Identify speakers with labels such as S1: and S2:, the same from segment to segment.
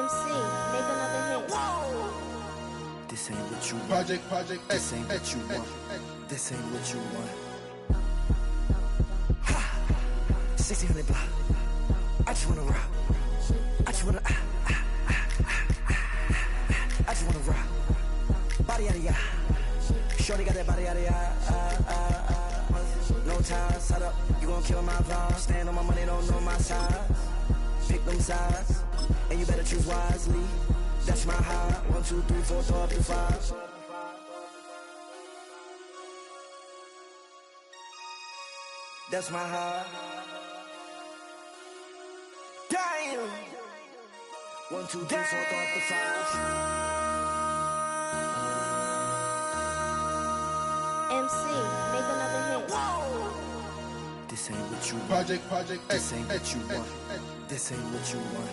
S1: MC, make another hit.
S2: This ain't what you want.
S3: Project
S2: This ain't what you want. This ain't what you want. 1600 block. I just wanna rock. I just wanna I just wanna rock. Body yada yada. Shorty got that body yada yada. No ties, set up. You gon' kill my vibe. Stand on my money, don't know my size. Pick them sides, and you better choose wisely. That's my high. 1, 2, 3, 4, throw up to 5. That's my high. Damn. 1, 2, 3, 4, throw up to 5.
S1: MC, make another hit.
S2: This ain't what you want.
S3: Project
S2: This ain't what you want. This ain't what you want.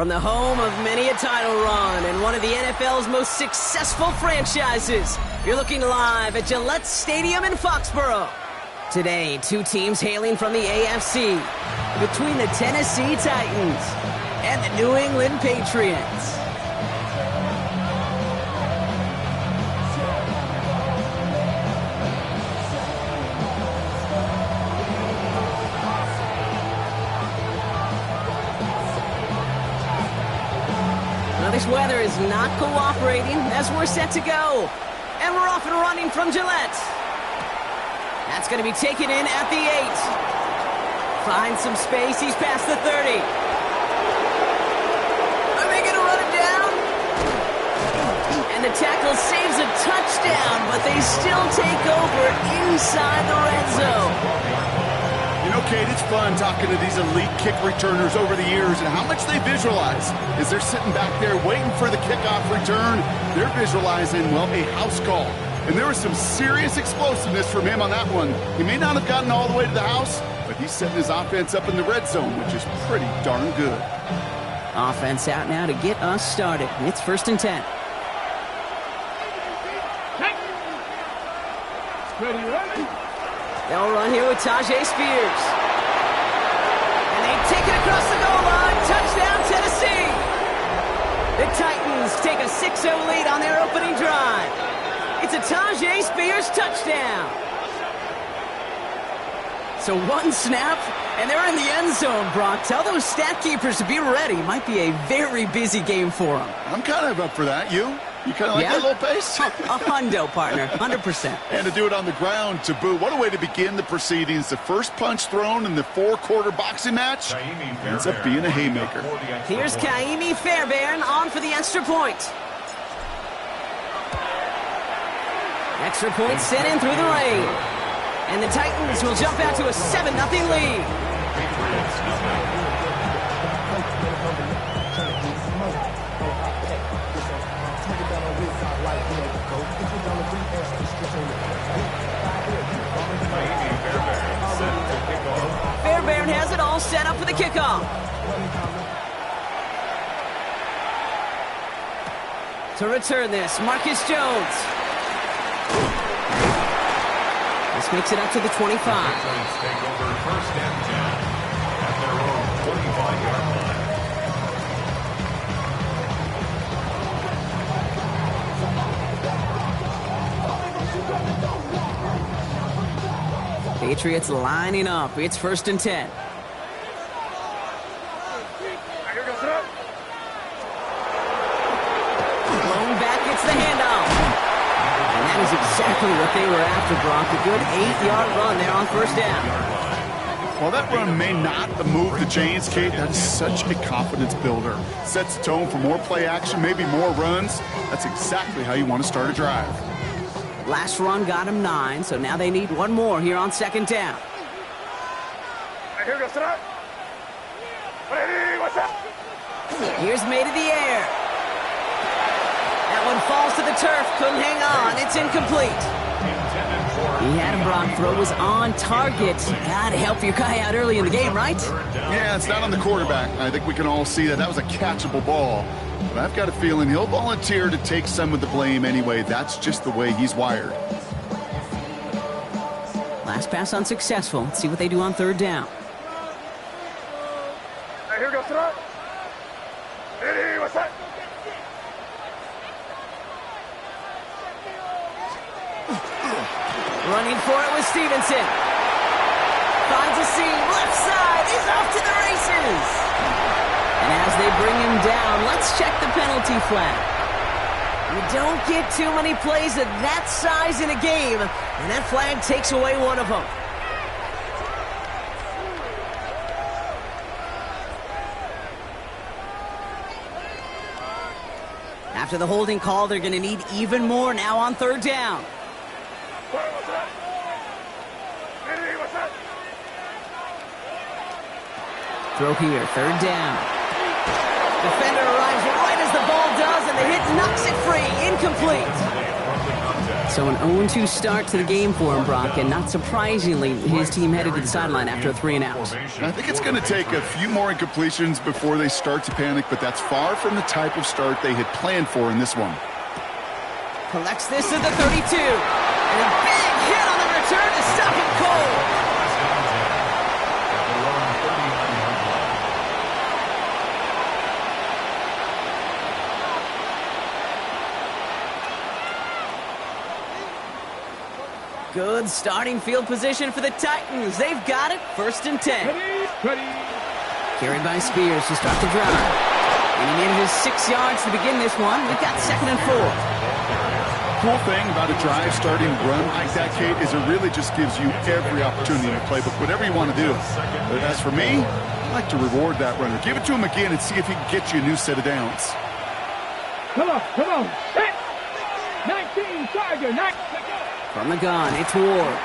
S4: From the home of many a title run and one of the NFL's most successful franchises, you're looking live at Gillette Stadium in Foxborough. Today, two teams hailing from the AFC, between the Tennessee Titans and the New England Patriots. This weather is not cooperating as we're set to go. And we're off and running from Gillette. That's going to be taken in at the 8. Finds some space. He's past the 30. Are they going to run it down? And the tackle saves a touchdown, but they still take over inside the red zone.
S5: You know, Kate, it's fun talking to these elite kick returners over the years and how much they visualize. As they're sitting back there waiting for the kickoff return, they're visualizing, well, a house call. And there was some serious explosiveness from him on that one. He may not have gotten all the way to the house, but but he's setting his offense up in the red zone, which is pretty darn good.
S4: Offense out now to get us started. It's 1st and 10. They'll run here with Tajay Spears. And they take it across the goal line. Touchdown, Tennessee. The Titans take a 6-0 lead on their opening drive. It's a Tajay Spears touchdown. So one snap, and they're in the end zone, Brock. Tell those stat keepers to be ready. Might be a very busy game for them.
S5: I'm kind of up for that. You kind of like that little pace?
S4: A hundo, partner, 100%.
S5: And to do it on the ground, to boot. What a way to begin the proceedings. The first punch thrown in the 4-quarter boxing match ends up being a haymaker.
S4: Here's Kaimi Fairbairn on for the extra point. Extra point sent in through the rain. And the Titans will jump out to a 7-0 lead. Fairbairn has it all set up for the kickoff. To return this, Marcus Jones. This makes it up to the 25.
S3: Take over 1st and 10 at their own 45-yard
S4: line. Patriots lining up. It's 1st and 10. Blown back, it's the handoff. And that is exactly what they were after, Brock. A good 8-yard run there on 1st down.
S5: While that run may not move the chains, Kate, that is such a confidence builder. Sets the tone for more play action, maybe more runs. That's exactly how you want to start a drive.
S4: Last run got him 9, so now they need one more here on 2nd down. Here's made to the air. That one falls to the turf, couldn't hang on, it's incomplete. He had him, Brock. Throw was on target. Gotta help your guy out early in the game, right?
S5: Yeah, it's not on the quarterback. I think we can all see that. That was a catchable ball. But I've got a feeling he'll volunteer to take some of the blame anyway. That's just the way he's wired.
S4: Last pass unsuccessful. Let's see what they do on 3rd down.
S6: Here goes Trot. Hey, what's that?
S4: Running for it with Stevenson. Finds a seam. Left side. He's off to the races. And as they bring him down, let's check the penalty flag. You don't get too many plays of that size in a game, and that flag takes away one of them. After the holding call, they're going to need even more now on 3rd down. Throw here, 3rd down. Defender arrives right as the ball does, and the hit knocks it free. Incomplete. So an 0-2 start to the game for him, Brock, and not surprisingly, his team headed to the sideline after a 3-and-out.
S5: I think it's going to take a few more incompletions before they start to panic, but that's far from the type of start they had planned for in this one.
S4: Collects this at the 32. And a big hit on the return to stop him cold. Good starting field position for the Titans. They've got it. 1st and 10. Carried by Spears to start the drive. And he made his 6 yards to begin this one. We've got 2nd and 4.
S5: Cool thing about a drive starting run like that, Kate, is it really just gives you every opportunity in the playbook, whatever you want to do. But as for me, I like to reward that runner. Give it to him again and see if he can get you a new set of downs.
S6: Come on. 19, Tiger, 19.
S4: From the gun, it's Ward.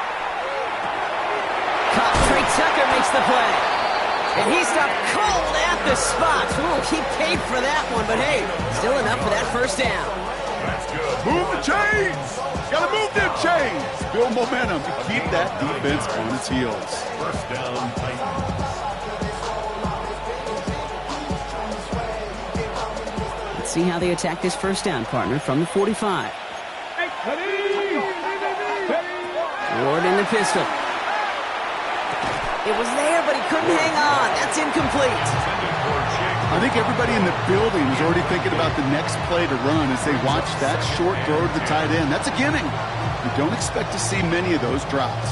S4: Caught. Trey Tucker makes the play. And he stopped cold at the spot. Ooh, he paid for that one, but hey, still enough for that 1st down.
S3: That's good.
S5: Move the chains! Gotta move them chains! Build momentum to keep that defense on its heels.
S3: First down, Titans.
S4: Let's see how they attack this first down, partner, from the 45. Ward in the pistol. It was there, but he couldn't hang on. That's incomplete.
S5: I think everybody in the building is already thinking about the next play to run as they watch that short throw to the tight end. That's a gimme. You don't expect to see many of those drops.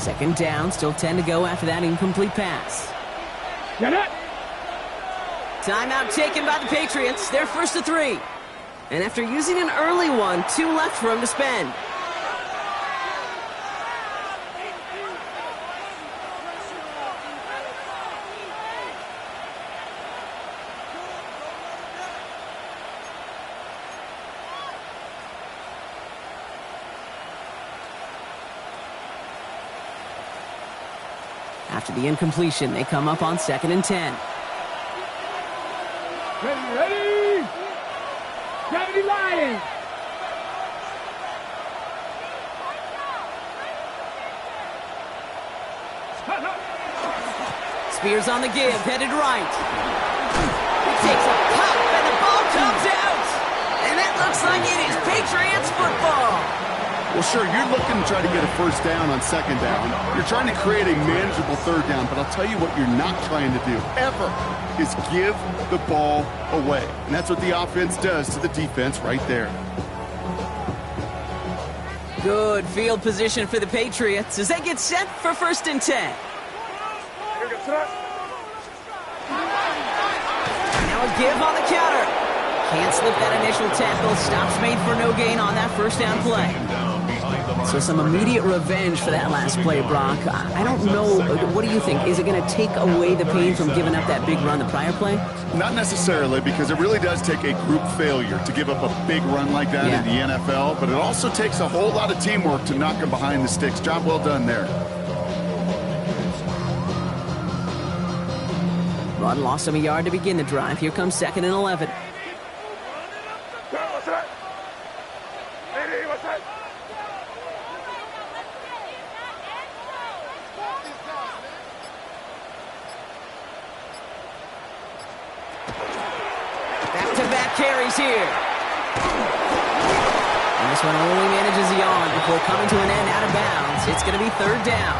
S4: Second down, still 10 to go after that incomplete pass. Timeout taken by the Patriots. They're first to 3. And after using an early one, 2 left for him to spend. After the incompletion, they come up on 2nd and 10.
S6: Ready! Gravity Lions!
S4: Spears on the give, headed right. He takes a pop, and the ball comes out. And that looks like it is Patriots football.
S5: Well, sure, you're looking to try to get a first down on 2nd down. You're trying to create a manageable 3rd down, but I'll tell you what you're not trying to do, ever, is give the ball away. And that's what the offense does to the defense right there.
S4: Good field position for the Patriots as they get set for 1st and 10. Now a give on the counter. Can't slip that initial tackle. Stops made for no gain on that first down play. So some immediate revenge for that last play, Brock. I don't know. What do you think? Is it going to take away the pain from giving up that big run the prior play?
S5: Not necessarily, because it really does take a group failure to give up a big run like that in the NFL, but it also takes a whole lot of teamwork to knock him behind the sticks. Job well done there.
S4: Rod lost him a yard to begin the drive. Here comes 2nd and 11. Back-to-back carries here. And this one only manages a yard before coming to an end out of bounds. It's going to be 3rd down.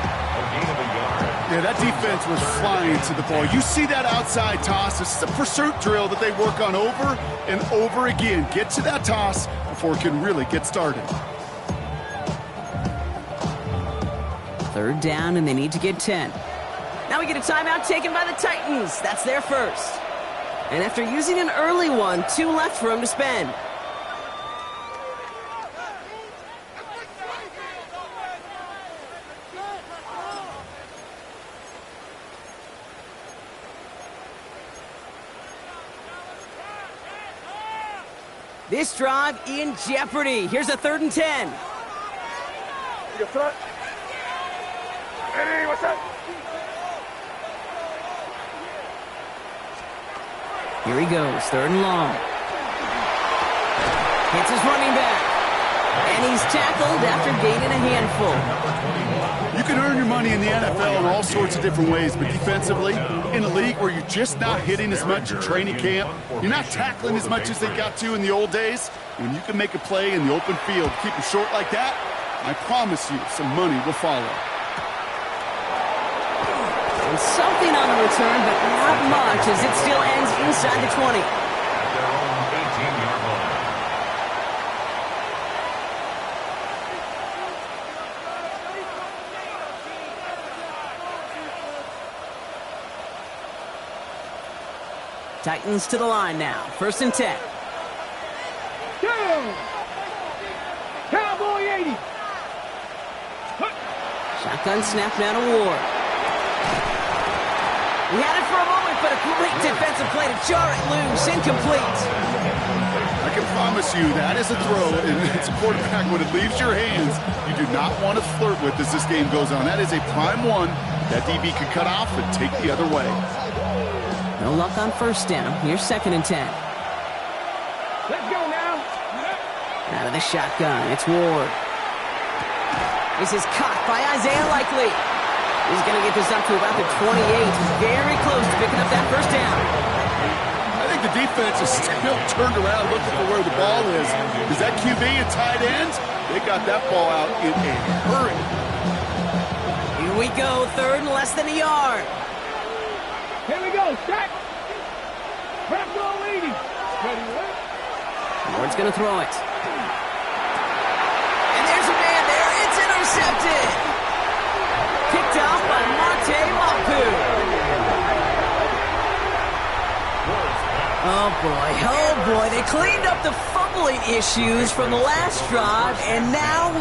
S5: Yeah, that defense was flying to the ball. You see that outside toss. This is a pursuit drill that they work on over and over again. Get to that toss before it can really get started.
S4: 3rd down, and they need to get 10. Now we get a timeout taken by the Titans. That's their first. And after using an early one, 2 left for him to spend. This drive in jeopardy. Here's a 3rd and 10.
S6: Ready, what's up?
S4: Here he goes, 3rd and long. Hits his running back. And he's tackled after gaining a handful.
S5: You can earn your money in the NFL in all sorts of different ways, but defensively, in a league where you're just not hitting as much at training camp, you're not tackling as much as they got to in the old days, when you can make a play in the open field, keep it short like that, I promise you some money will follow.
S4: And something on the return, but not much, as it still ends inside the 20.
S3: Their own 18-yard line.
S4: Titans to the line now. 1st and 10.
S6: Down! Cowboy 80!
S4: Shotgun snap now to Ward. He had it for a moment, but a great defensive play to jar it loose. Incomplete.
S5: I can promise you that is a throw, and it's a quarterback when it leaves your hands. You do not want to flirt with as this game goes on. That is a prime 1 That DB could cut off and take the other way.
S4: No luck on first down. Here's 2nd and 10.
S6: Let's go now.
S4: Out of the shotgun, it's Ward. This is caught by Isaiah Likely. He's going to get this up to about the 28. Very close to picking up that first down.
S5: I think the defense is still turned around looking for where the ball is. Is that QB a tight end? They got that ball out in a hurry.
S4: Here we go, 3rd and less than a yard.
S6: Here we go, stack. Prep goal leading. Ready, right?
S4: Ward's going to throw it. And there's a man there. It's intercepted. Picked off by Monte Mapu. Oh boy, they cleaned up the fumbling issues from the last drive, and now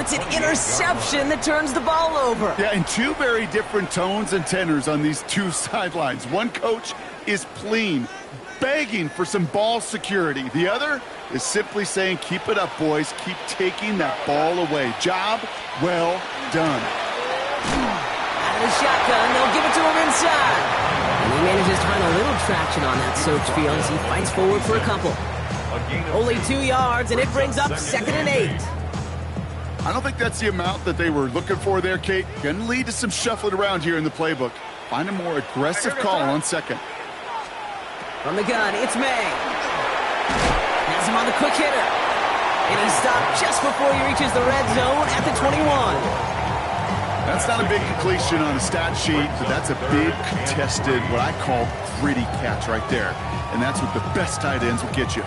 S4: it's an interception that turns the ball over.
S5: Yeah, and two very different tones and tenors on these two sidelines. One coach is pleading, begging for some ball security. The other is simply saying, keep it up, boys. Keep taking that ball away. Job well done.
S4: Out of the shotgun, they'll give it to him inside. And he manages to find a little traction on that search field as he fights forward for a couple. Only 2 yards, and it brings up 2nd and 8.
S5: I don't think that's the amount that they were looking for there, Kate. Going to lead to some shuffling around here in the playbook. Find a more aggressive call on 2nd.
S4: From the gun, it's May. Has him on the quick hitter. And he stopped just before he reaches the red zone at the 21.
S5: That's not a big completion on the stat sheet, but that's a big contested, what I call gritty catch right there. And that's what the best tight ends will get you.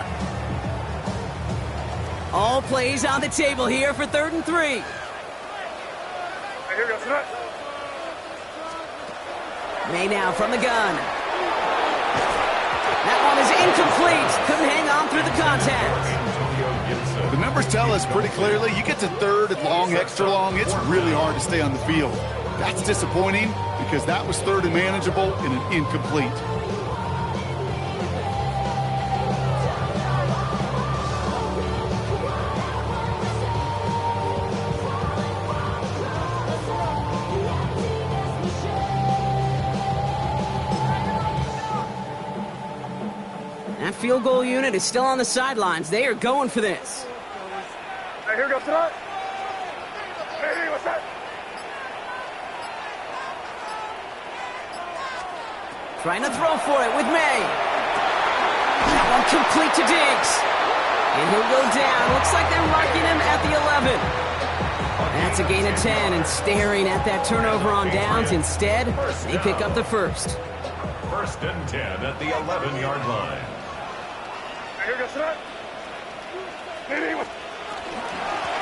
S4: All plays on the table here for 3rd and 3.
S6: Hey, here we go, tonight.
S4: May now from the gun. That one is incomplete. Couldn't hang on through the contact.
S5: The numbers tell us pretty clearly, you get to 3rd and long, extra long, it's really hard to stay on the field. That's disappointing because that was 3rd and manageable and an incomplete.
S4: That field goal unit is still on the sidelines. They are going for this.
S6: Hey, here we go, tonight. Hey, what's that?
S4: Trying to throw for it with May. That one complete to Diggs. And he'll go down. Looks like they're marking him at the 11. That's a gain of 10, and staring at that turnover on downs. Instead, they pick up the first.
S3: 1st and 10 at the 11-yard line.
S6: Hey, here we go, tonight. Hey, what's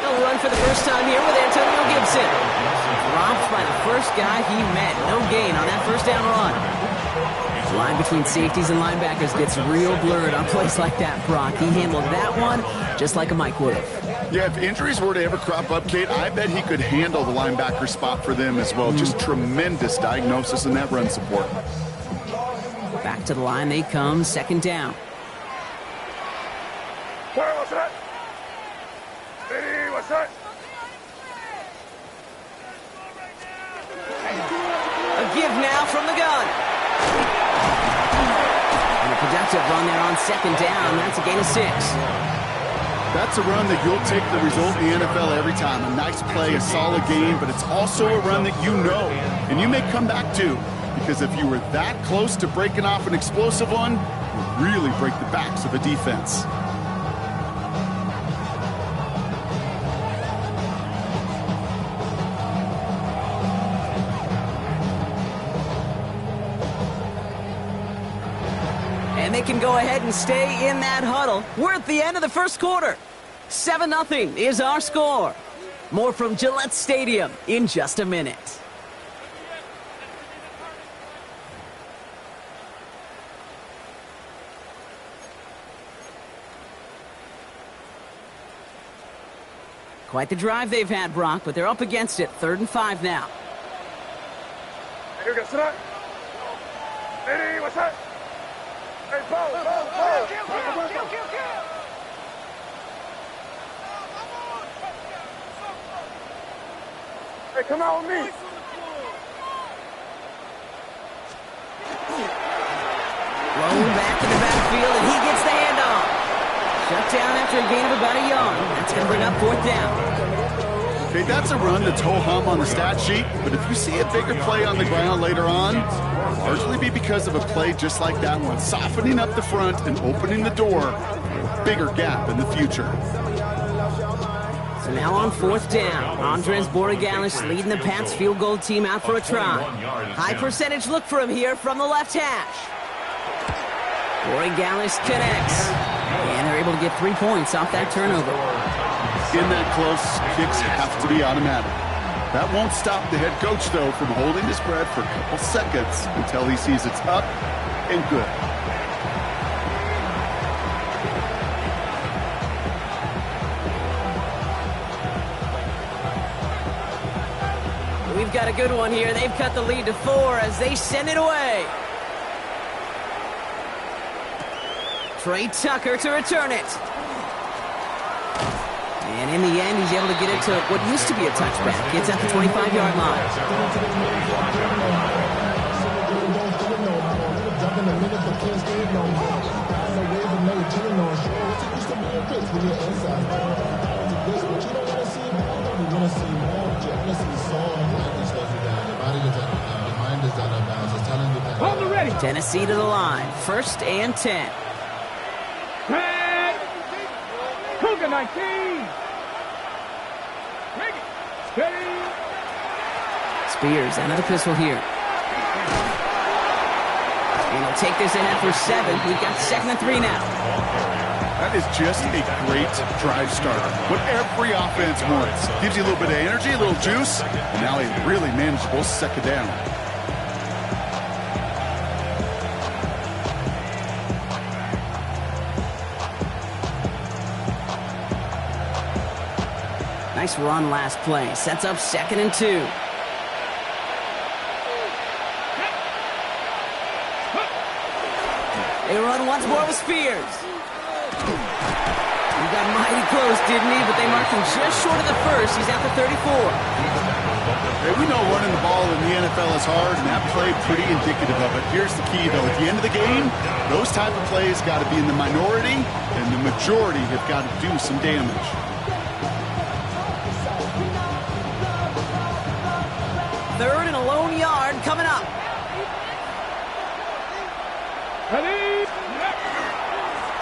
S4: He'll run for the first time here with Antonio Gibson. Dropped by the first guy he met. No gain on that first down run. The line between safeties and linebackers gets real blurred on plays like that, Brock. He handled that one just like a Mike would have.
S5: Yeah, if injuries were to ever crop up, Kate, I bet he could handle the linebacker spot for them as well. Just tremendous diagnosis in that run support.
S4: Back to the line they come, 2nd down.
S6: Where was that? Hey, what's that?
S4: A give now from the gun. And a productive run there on 2nd down. That's a gain of 6.
S5: That's a run that you'll take the result in the NFL every time. A nice play, a solid game, but it's also a run that you know and you may come back to, because if you were that close to breaking off an explosive one, it would really break the backs of a defense.
S4: And they can go ahead and stay in that huddle. We're at the end of the first quarter. 7-0 is our score. More from Gillette Stadium in just a minute. Quite the drive they've had, Brock, but they're up against it. 3rd and 5 now.
S6: Here we go, sit up. Hey, what's that? Hey, Bo. Hey, come out with me.
S4: down after a gain of about a yard. That's going to bring up 4th down.
S5: Okay, that's a run that's ho-hum on the stat sheet, but if you see a bigger play on the ground later on, it'll largely be because of a play just like that one, softening up the front and opening the door for a bigger gap in the future.
S4: So now on 4th down, Andres Borregales leading the Pats field goal team out for a try. High percentage look for him here from the left hash. Borregales connects, and they're able to get 3 points off that turnover.
S5: In that close, kicks have to be automatic. That won't stop the head coach, though, from holding his breath for a couple seconds until he sees it's up and good.
S4: We've got a good one here. They've cut the lead to 4 as they send it away. Trey Tucker to return it. And in the end, he's able to get it to what used to be a touchback. Gets at the 25-yard line. Tennessee to the line. 1st and 10.
S6: Cougar 19.
S4: Spears, another pistol here. And he'll take this in after 7. We've got 2nd and 3 now.
S5: That is just a great drive starter. What every offense wants. Gives you a little bit of energy, a little juice, and now a really manageable 2nd down.
S4: Nice run last play. Sets up 2nd and 2. They run once more with Spears. He got mighty close, didn't he? But they marked him just short of the 1st. He's at the 34.
S5: Hey, we know running the ball in the NFL is hard, and that play pretty indicative of it. Here's the key, though. At the end of the game, those type of plays got to be in the minority, and the majority have got to do some damage.
S4: Third and a lone yard coming up.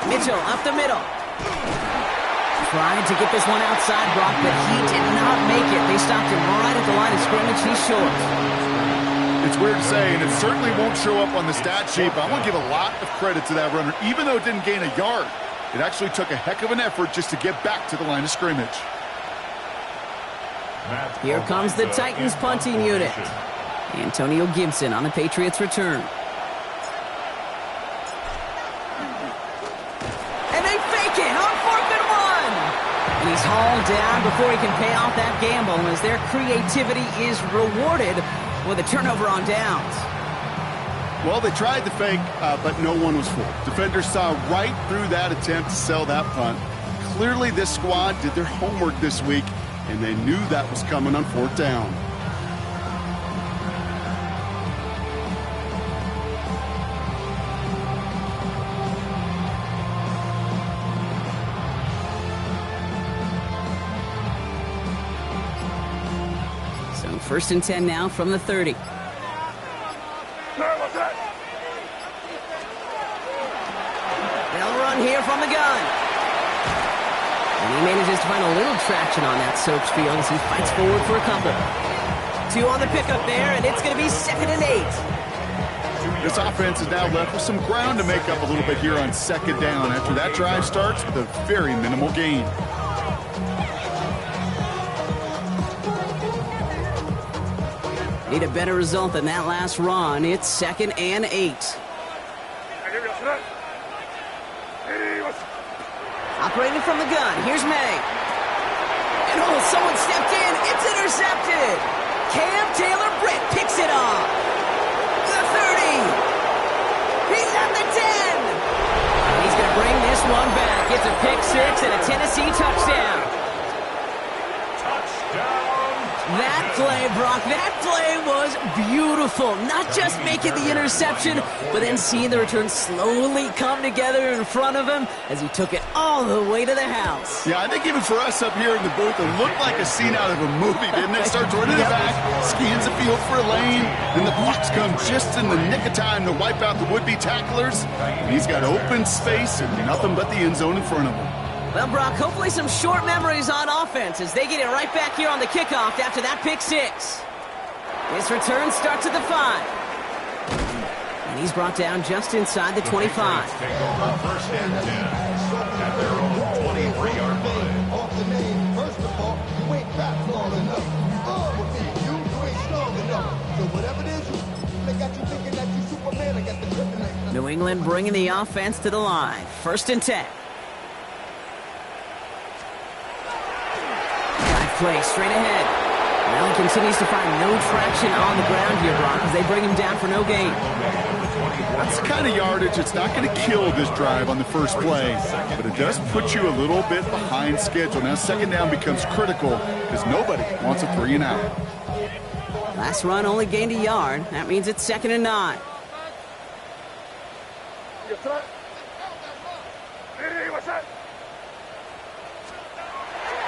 S4: Mitchell up the middle. Trying to get this one outside, Brock, but he did not make it. They stopped him right at the line of scrimmage. He's short.
S5: It's weird to say, and it certainly won't show up on the stat sheet, but I want to give a lot of credit to that runner. Even though it didn't gain a yard, it actually took a heck of an effort just to get back to the line of scrimmage.
S4: Here comes the Titans punting unit. Antonio Gibson on the Patriots' return. And they fake it on 4th and 1. And he's hauled down before he can pay off that gamble as their creativity is rewarded with a turnover on downs.
S5: Well, they tried the fake, but no one was fooled. Defenders saw right through that attempt to sell that punt. Clearly, this squad did their homework this week, and they knew that was coming on 4th down.
S4: So 1st and 10 now from the 30. They'll run here from the gun. And he manages to find a little traction on that soaked field as he fights forward for a couple. 2 on the pickup there, and it's going to be 2nd and 8.
S5: This offense is now left with some ground to make up a little bit here on 2nd down after that drive starts with a very minimal gain.
S4: Need a better result than that last run. It's 2nd and 8. Operating from the gun, here's May. And oh, someone stepped in. It's intercepted. Cam Taylor-Britt picks it off. The 30. He's at the 10. He's going to bring this one back. It's a pick 6 and a Tennessee touchdown. That play, Brock. That play was beautiful. Not just making the interception, but then seeing the return slowly come together in front of him as he took it all the way to the house.
S5: Yeah, I think even for us up here in the booth, it looked like a scene out of a movie, didn't it? Starts running it back, scans the field for a lane, and the blocks come just in the nick of time to wipe out the would-be tacklers. And he's got open space and nothing but the end zone in front of him.
S4: Well, Brock, hopefully some short memories on offense as they get it right back here on the kickoff after that pick six. His return starts at the 5. And he's brought down just inside the 25.
S3: Take over first and 10 at their own 23-yard line.
S7: Off the name, first of all, you ain't back long enough. You ain't strong enough. So whatever it is, they got you thinking that you Superman. I got the kryptonite.
S4: New England bringing the offense to the line. First and 10. Play straight ahead. Well, he continues to find no traction on the ground here, Brock, as they bring him down for no gain.
S5: That's the kind of yardage it's not going to kill this drive on the first play, but it does put you a little bit behind schedule. Now second down becomes critical because nobody wants a 3 and out.
S4: Last run only gained a yard. That means it's 2nd and 9.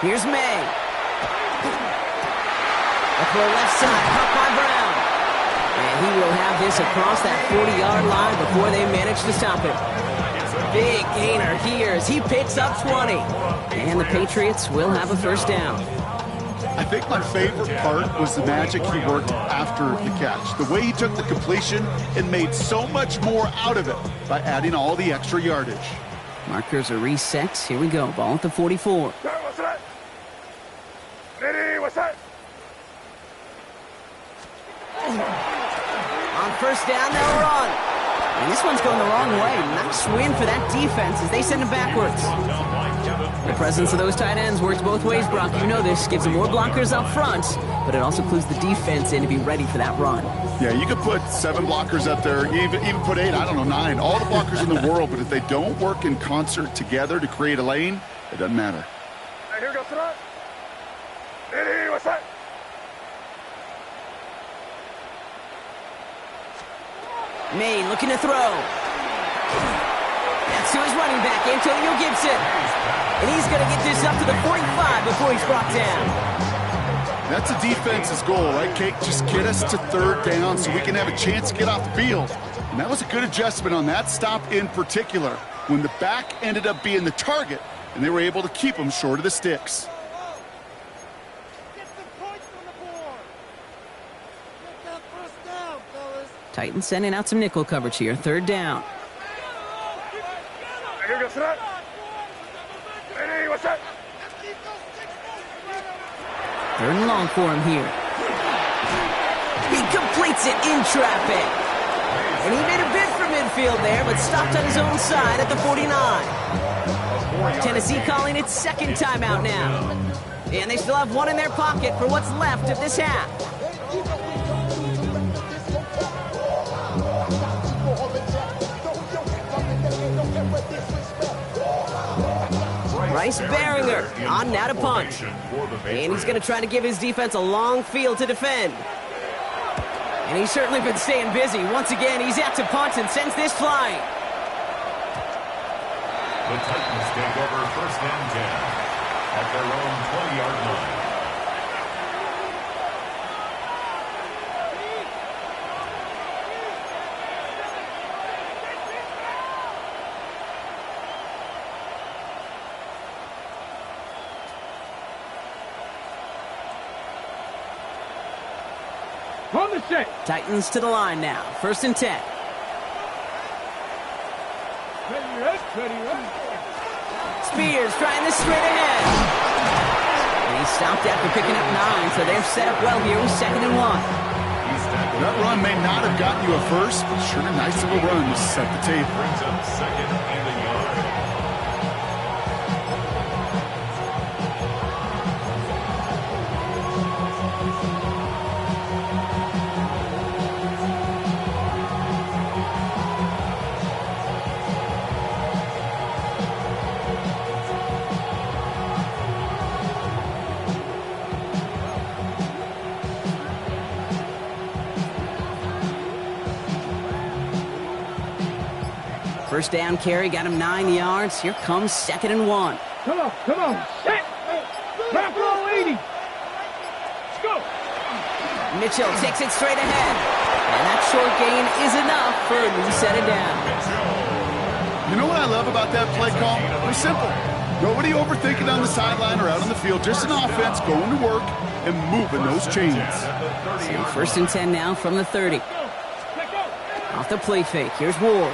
S4: Here's May. Up the left side, caught by Brown. And he will have this across that 40-yard line before they manage to stop it. Big gainer here as he picks up 20. And the Patriots will have a first down.
S5: I think my favorite part was the magic he worked after the catch. The way he took the completion and made so much more out of it by adding all the extra yardage.
S4: Markers are reset. Here we go. Ball at the 44. On first down, they'll run. And this one's going the wrong way. Nice win for that defense as they send him backwards. The presence of those tight ends works both ways, Brock. You know this. Gives them more blockers up front, but it also clues the defense in to be ready for that run.
S5: Yeah, you could put 7 blockers up there, even put 8, I don't know, 9. All the blockers in the world, but if they don't work in concert together to create a lane, it doesn't matter.
S4: May looking to throw. That's to his running back, Antonio Gibson. And he's going to get this up to the 45 before he's brought down.
S5: That's a defense's goal, right, Kate? Just get us to 3rd down so we can have a chance to get off the field. And that was a good adjustment on that stop in particular, when the back ended up being the target, and they were able to keep him short of the sticks.
S4: Titans sending out some nickel coverage here. 3rd down. 3rd and long for him here. He completes it in traffic. And he made a bid for midfield there, but stopped on his own side at the 49. Tennessee calling it 2nd timeout now. And they still have 1 in their pocket for what's left of this half. Bryce Baringer on now to punt. And he's going to try to give his defense a long field to defend. And he's certainly been staying busy. Once again, he's out to punt and sends this flying.
S3: The Titans take over first and 10 at their own 20-yard line.
S6: Run the shake.
S4: Titans to the line now. 1st and 10. Spears trying this straight ahead. And he stopped after picking up 9, so they're set up well here with 2nd and 1.
S5: That run may not have gotten you a first, but sure a nice little run to set the table.
S3: Brings up 2nd and a yard.
S4: first down carry, got him 9 yards. Here comes 2nd and 1.
S6: Come on, set. Back roll 80. Let's go.
S4: Mitchell takes it straight ahead. And that short gain is enough for a new set of downs.
S5: You know what I love about that play call? It's simple. Nobody overthinking on the sideline or out on the field. Just an offense going to work and moving those chains.
S4: So 1st and 10 now from the 30. Off the play fake. Here's Ward.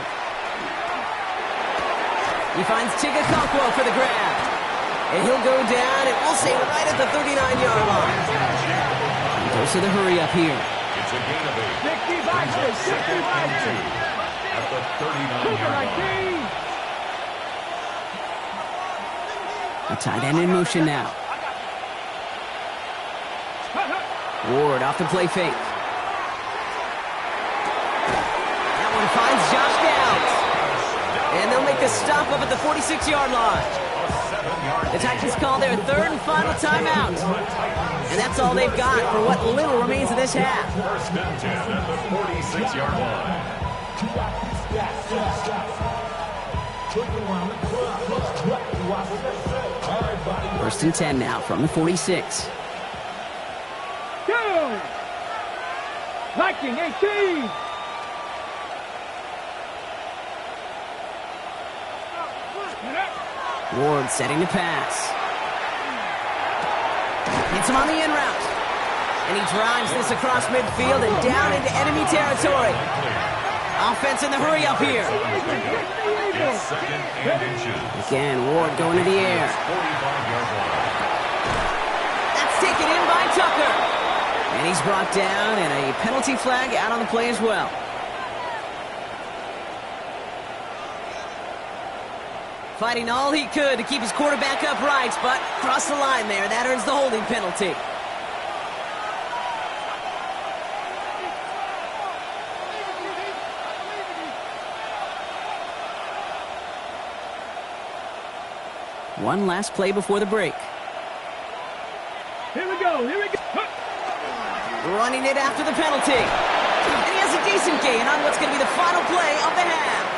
S4: He finds Tigakakwa for the grab. And he'll go down, and we'll say right at the 39-yard line. He goes to the hurry up here.
S3: It's a gain of 8. 65 at the 39-yard line.
S4: A tight end in motion now. Ward off the play fake. That one finds Josh Downs. And they'll make a stop up at the 46-yard line. The Titans call their 3rd and final timeout. And that's all they've got for what little remains of this half.
S3: 1st and 10 at the 46-yard line.
S4: 1st and 10 now from the 46.
S6: Go! Viking 18.
S4: Ward setting to pass. Hits him on the in route. And he drives this across midfield and down into enemy territory. Offense in the hurry up here.
S3: It's 2nd and inches.
S4: Again, Ward going to the air.
S3: 45-yard line.
S4: That's taken in by Tucker. And he's brought down, and a penalty flag out on the play as well. Fighting all he could to keep his quarterback upright, but crossed the line there. That earns the holding penalty. One last play before the break.
S6: Here we go.
S4: Running it after the penalty. And he has a decent gain on what's going to be the final play of the half.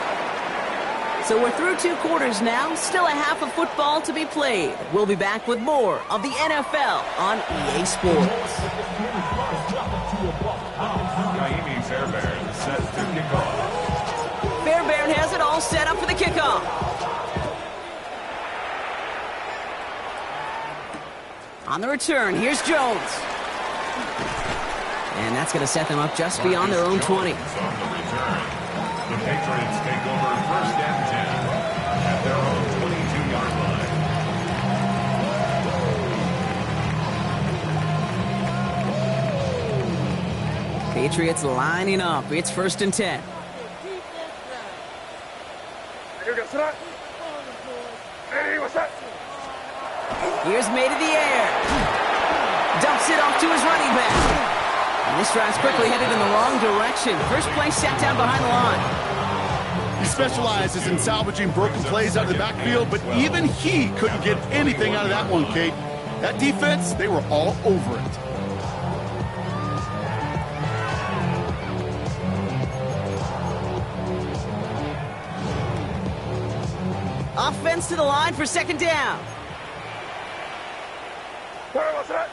S4: So we're through 2 quarters now. Still a half of football to be played. We'll be back with more of the NFL on EA Sports.
S3: Naimi Fairbairn set to kick off.
S4: Fairbairn has it all set up for the kickoff. On the return, here's Jones. And that's going to set them up just beyond their own 20.
S3: On the return. The Patriots take over 1st and 10 at their own 22-yard line.
S4: Patriots lining up. It's 1st and 10. Here's May to the air. Dumps it off to his running back. And this drive's quickly headed in the wrong direction. First play sat down behind the line.
S5: He specializes in salvaging broken plays out of the backfield, but even he couldn't get anything out of that one, Kate. That defense, they were all over it.
S4: Offense to the line for 2nd down.
S6: What's that?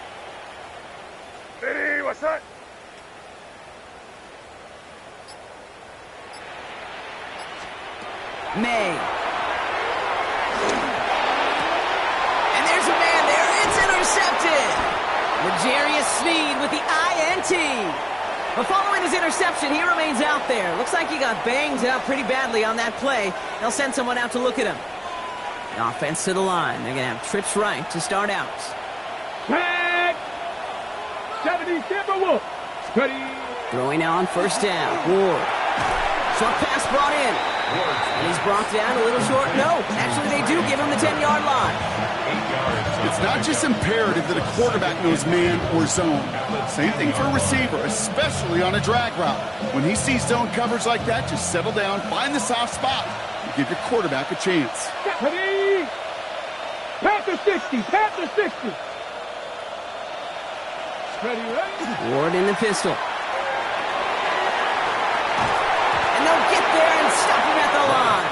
S6: Ready, what's that?
S4: May. And there's a man there. It's intercepted. L'Jarius Sneed with the INT. But following his interception, he remains out there. Looks like he got banged up pretty badly on that play. They'll send someone out to look at him. The offense to the line. They're going to have trips right to start out.
S6: Tag! 70 Timberwolves. Ready.
S4: Throwing now on 1st down. Ward. Short pass brought in. And he's brought down a little short. No, actually they do give him the 10-yard line.
S3: 8 yards.
S5: It's not just imperative that a quarterback knows man or zone. Same thing for a receiver, especially on a drag route. When he sees zone coverage like that, just settle down, find the soft spot, and give your quarterback a chance.
S6: Ready. Panther 60. Panther 60. Ready.
S4: Ward in the pistol. And they'll get the there and stop him at the line.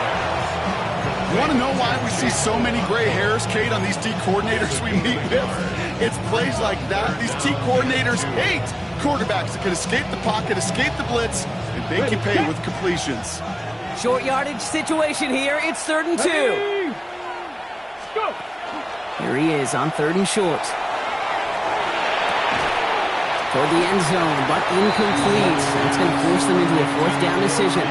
S5: You want to know why we see so many gray hairs, Kate, on these D coordinators we meet with? It's plays like that. These D coordinators hate quarterbacks that can escape the pocket, escape the blitz, and make you pay with completions.
S4: Short yardage situation here. It's 3rd and 2. Here he is on 3rd and short. Toward the end zone, but incomplete. It's going to force them into a 4th down decision.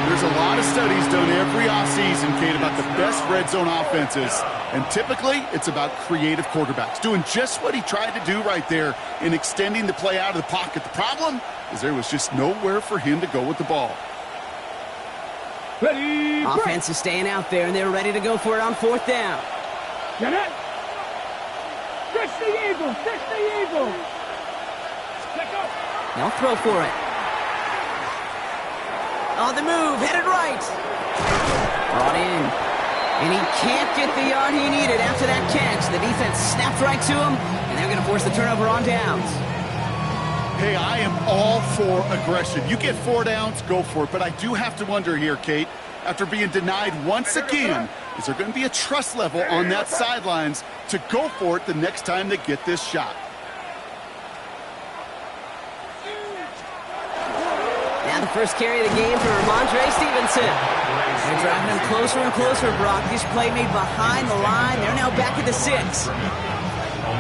S5: There's a lot of studies done every offseason, Kate, about the best red zone offenses. And typically, it's about creative quarterbacks, doing just what he tried to do right there in extending the play out of the pocket. The problem is there was just nowhere for him to go with the ball.
S6: Ready,
S4: Offense is staying out there, and they're ready to go for it on 4th down.
S6: get it. Stretch the eagle, stretch the eagle. Let go.
S4: They'll throw for it. On the move, headed right. Brought in. And he can't get the yard he needed after that catch. The defense snapped right to him, and they're going to force the turnover on downs.
S5: Hey, I am all for aggression. You get 4 downs, go for it. But I do have to wonder here, Kate, after being denied once again, is there going to be a trust level on that sidelines to go for it the next time they get this shot?
S4: Now the first carry of the game for Ramondre Stevenson. They're driving him closer and closer, Brock. This play made behind the line. They're now back at the 6.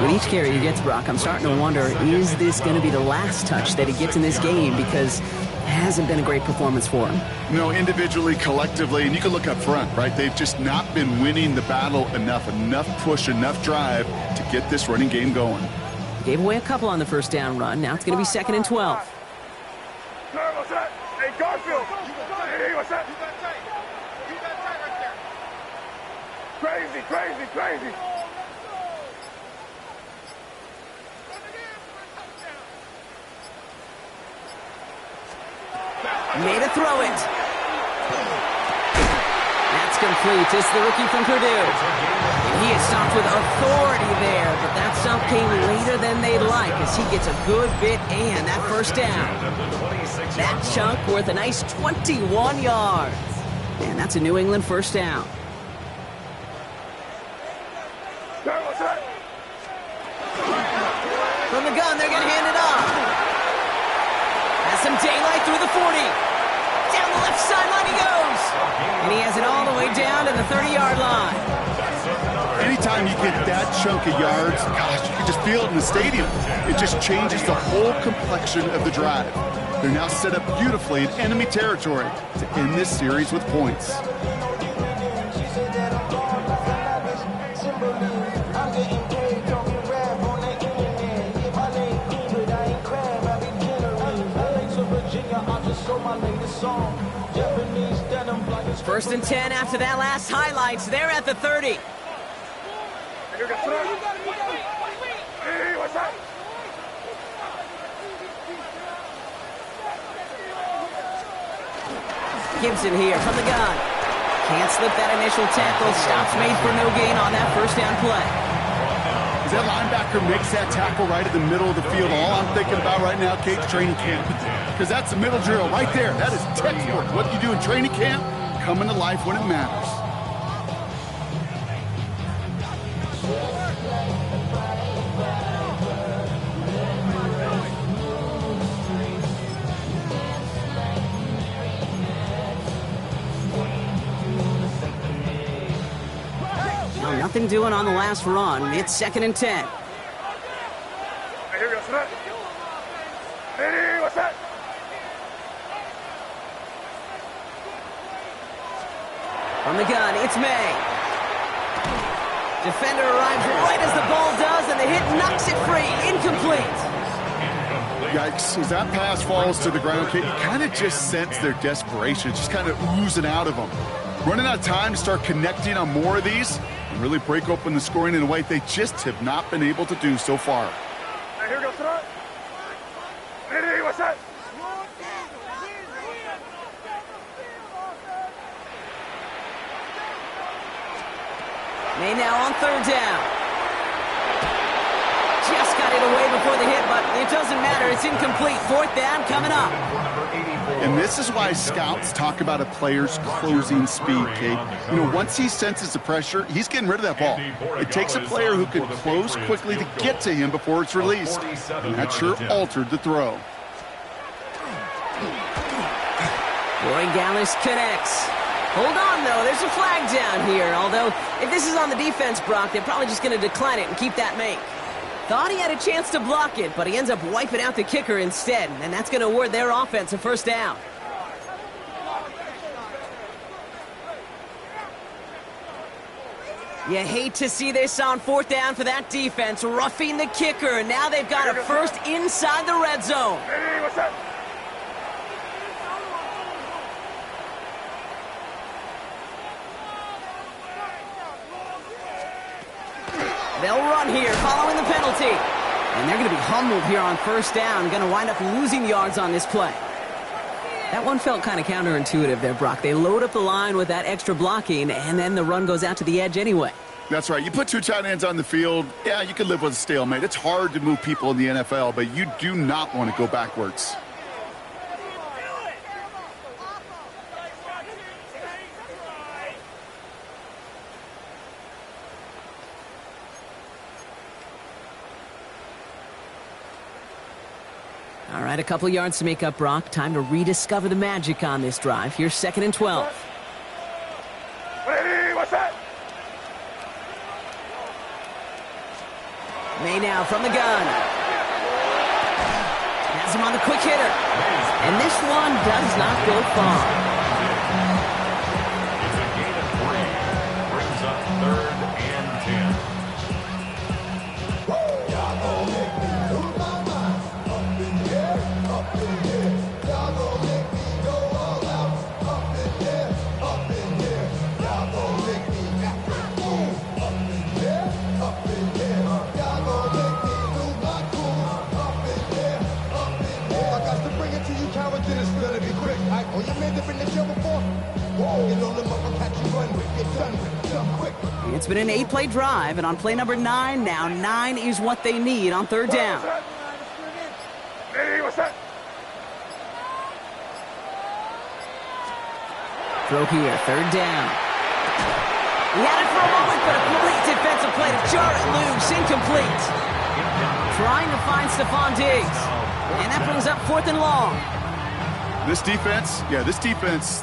S4: With each carry he gets, Brock, I'm starting to wonder, is this going to be the last touch that he gets in this game? Because it hasn't been a great performance for him.
S5: No, individually, collectively, and you can look up front, right? They've just not been winning the battle enough push, enough drive to get this running game going.
S4: Gave away a couple on the first down run. Now it's going to be 2nd and 12.
S6: What's that? Hey, Garfield. Hey, what's that? You got tight right there. Crazy, crazy, crazy.
S4: Made a throw it. That's complete. It's the rookie from Purdue. And he is stopped with authority there, but that stop came later than they'd like as he gets a good bit and that first down. That chunk worth a nice 21 yards. And that's a New England first down.
S6: What's that?
S4: From the gun, they're going to hand it off. Has some daylight through the 40. Down the left sideline he goes. And he has it all the way down to the 30-yard line.
S5: Anytime you get that chunk of yards, gosh, you can just feel it in the stadium. It just changes the whole complexion of the drive. They're now set up beautifully in enemy territory to end this series with points.
S4: First and 10 after that last highlights. They're at the 30.
S6: Hey, what's that?
S4: Gibson here from the gun. Can't slip that initial tackle. Stops made for no gain on that first down play.
S5: As that linebacker makes that tackle right in the middle of the field, all I'm thinking about right now, Kate's training camp. Because that's the middle drill right there. That is textbook. What you do in training camp, coming to life when it matters.
S4: Well, nothing doing on the last run. It's 2nd and 10.
S6: Hey, here we go. What's that? Hey, what's that?
S4: From the gun, it's May. Defender arrives right as the ball does, and the hit knocks it free. Incomplete.
S5: Yikes. As that pass falls to the ground, Kate, you kind of just sense their desperation. It's just kind of oozing out of them. Running out of time to start connecting on more of these and really break open the scoring in a way they just have not been able to do so far.
S6: Hey, here we go. What's that? Hey, what's that?
S4: May now on 3rd down. Just got it away before the hit, but it doesn't matter. It's incomplete. 4th down coming up.
S5: And this is why scouts talk about a player's closing speed, Kate. You know, once he senses the pressure, he's getting rid of that ball. It takes a player who can close quickly to get to him before it's released. And that sure altered the throw.
S4: Roy Gallis connects. Hold on, though. There's a flag down here. Although, if this is on the defense, Brock, they're probably just going to decline it and keep that make. Thought he had a chance to block it, but he ends up wiping out the kicker instead, and that's going to award their offense a first down. You hate to see this on fourth down for that defense, roughing the kicker, and now they've got a first inside the red zone.
S6: Hey, what's up?
S4: They'll run here following the penalty. And they're going to be humbled here on first down. Going to wind up losing yards on this play. That one felt kind of counterintuitive there, Brock. They load up the line with that extra blocking, and then the run goes out to the edge anyway.
S5: That's right. You put two tight ends on the field, yeah, you can live with a stalemate. It's hard to move people in the NFL, but you do not want to go backwards.
S4: All right, a couple yards to make up, Brock. Time to rediscover the magic on this drive. Here's 2nd and 12.
S6: Hey, what's that?
S4: May now from the gun. Has him on the quick hitter. And this one does not go far.
S3: It's a gain of 3. Brings up 3rd and 10.
S7: Y'all gon' make me lose my mind. Up in here, up in here. Y'all gon' make me go all out. Up in here, up in here. Y'all gon' make me act a fool. Up in here, up in here. Y'all gon' make me lose my cool. Up in here, up in here. I got to bring it to you, cowards, and it's gonna be quick. Oh, you made it in the show before? Whoa, get on them up and catch you run with. Get done with. Done quick.
S4: It's been an 8-play drive, and on play number 9, now 9 is what they need on third down.
S6: Hey, what's that?
S4: Throw here, third down. He had it for a moment, but a complete defensive play to jar it loose, incomplete. Trying to find Stephon Diggs, and that brings up 4th and long.
S5: This defense,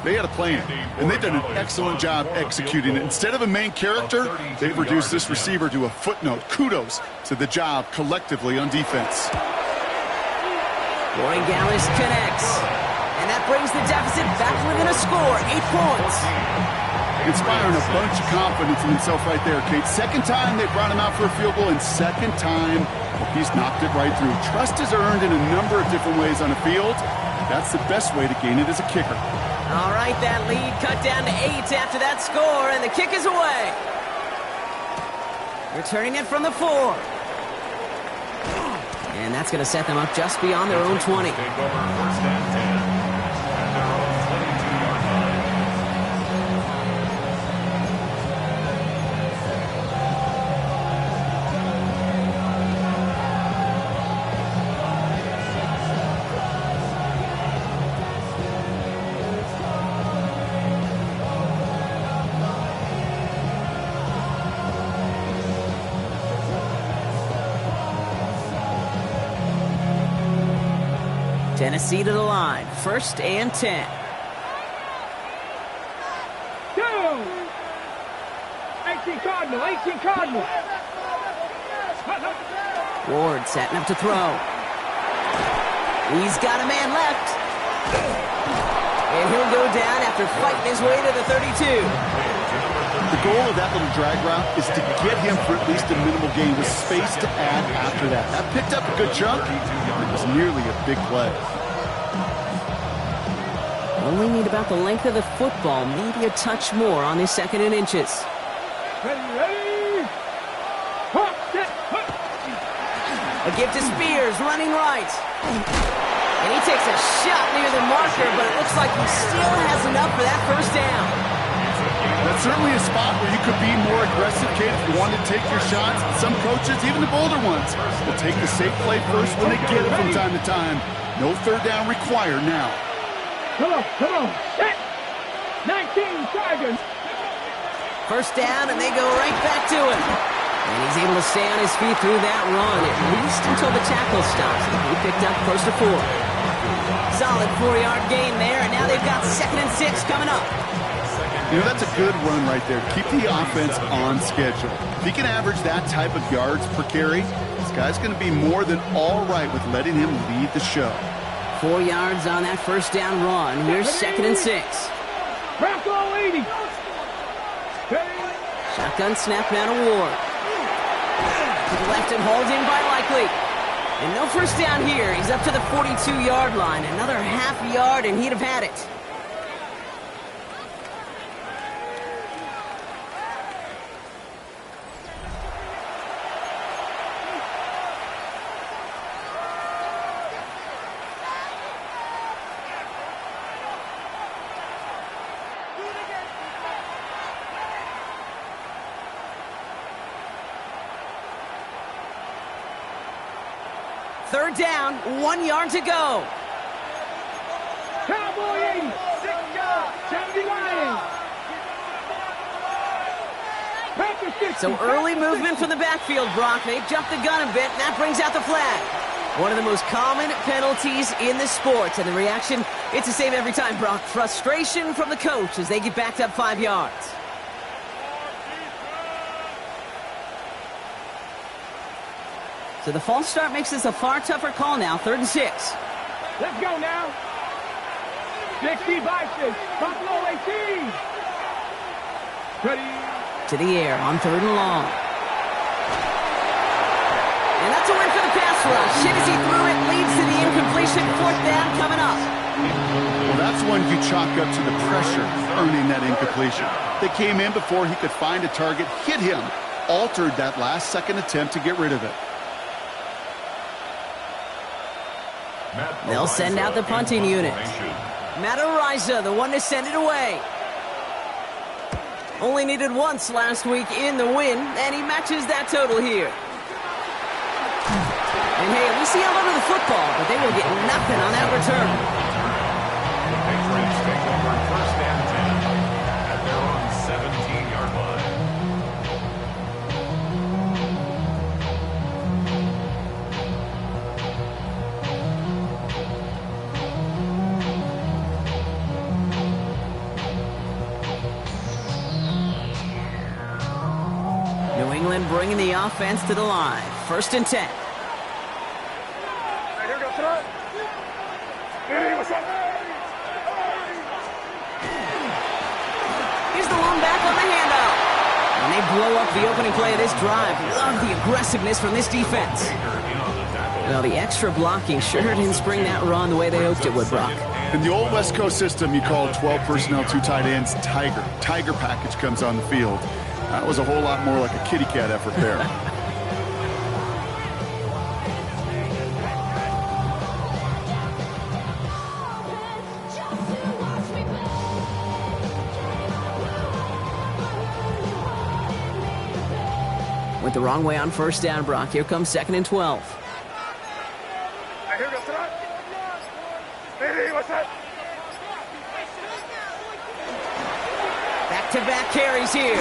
S5: they had a plan, and they've done an excellent job executing it. Instead of a main character, they've reduced this receiver to a footnote. Kudos to the job collectively on defense.
S4: Roy Gallis connects, and that brings the deficit back within a score, 8 points.
S5: Inspiring a bunch of confidence in himself right there, Kate. Second time they brought him out for a field goal, and second time he's knocked it right through. Trust is earned in a number of different ways on the field. That's the best way to gain it as a kicker.
S4: All right, that lead cut down to 8 after that score, and the kick is away. Returning it from the 4. And that's going to set them up just beyond their own 20.
S3: Take over 1st and 10 at their own 22-yard line.
S4: Tennessee to the line, 1st and 10.
S6: 18 Cardinal, 18 Cardinal.
S4: Ward setting up to throw. He's got a man left. And he'll go down after fighting his way to the 32.
S5: The goal of that little drag route is to get him for at least a minimal gain with space to add after that. That picked up a good chunk. It was nearly a big play.
S4: Only need about the length of the football, maybe a touch more on his 2nd and inches.
S6: Ready?
S4: A gift to Spears, running right. And he takes a shot near the marker, but it looks like he still has enough for that first down.
S5: That's certainly a spot where you could be more aggressive, Kate, if you want to take your shots. Some coaches, even the bolder ones, will take the safe play first when they get it from time to time. No third down required now.
S6: Come on. Set. 19 Tigers.
S4: First down, and they go right back to him. And he's able to stay on his feet through that run, at least until the tackle stops. He picked up close to 4. Solid 4-yard gain there, and now they've got 2nd and 6 coming up.
S5: You know, that's a good run right there. Keep the offense on schedule. If he can average that type of yards per carry, this guy's going to be more than all right with letting him lead the show.
S4: 4 yards on that first down run. Here's 2nd and 6.
S6: Bronco 80.
S4: Shotgun snap now to Ward. To the left and hauled in by Likely. And no first down here. He's up to the 42-yard line. Another half yard, and he'd have had it. Third down, 1 yard to go.
S6: Cowboy 80. 70 Lions. Packers 60.
S4: So early movement from the backfield, Brock. They jumped the gun a bit, and that brings out the flag. One of the most common penalties in the sport. And the reaction, it's the same every time, Brock. Frustration from the coach as they get backed up 5 yards. So the false start makes this a far tougher call now. 3rd and 6.
S6: Let's go now. 60 by 6. Buffalo 18. Ready.
S4: To the air on 3rd and long. And that's a win for the pass rush. Shit as he threw it, leads to the incompletion. 4th down coming up.
S5: Well, that's one you chalk up to the pressure earning that incompletion. They came in before he could find a target, hit him, altered that last-second attempt to get rid of it.
S4: They'll send out the punting unit. Matt Ariza, the one to send it away. Only needed once last week in the win, and he matches that total here. And hey, at least he held onto the football, but they will get nothing on that return.
S3: The Patriots take over 1st and 10 at their own 17-yard line.
S4: New England bringing the offense to the line. 1st and 10.
S6: Hey, here goes tonight. Hey, what's up?
S4: Here's the one back on the handoff. And they blow up the opening play of this drive. Love the aggressiveness from this defense. Well, the extra blocking sure didn't spring that run the way they hoped it would, Brock.
S5: In the old West Coast system, you call 12 personnel, 2 tight ends, Tiger. Tiger package comes on the field. That was a whole lot more like a kitty cat effort there.
S4: Went the wrong way on 1st down, Brock. Here comes 2nd and 12.
S6: Hey, here goes tonight. Hey, what's up?
S4: Back-to-back carries here.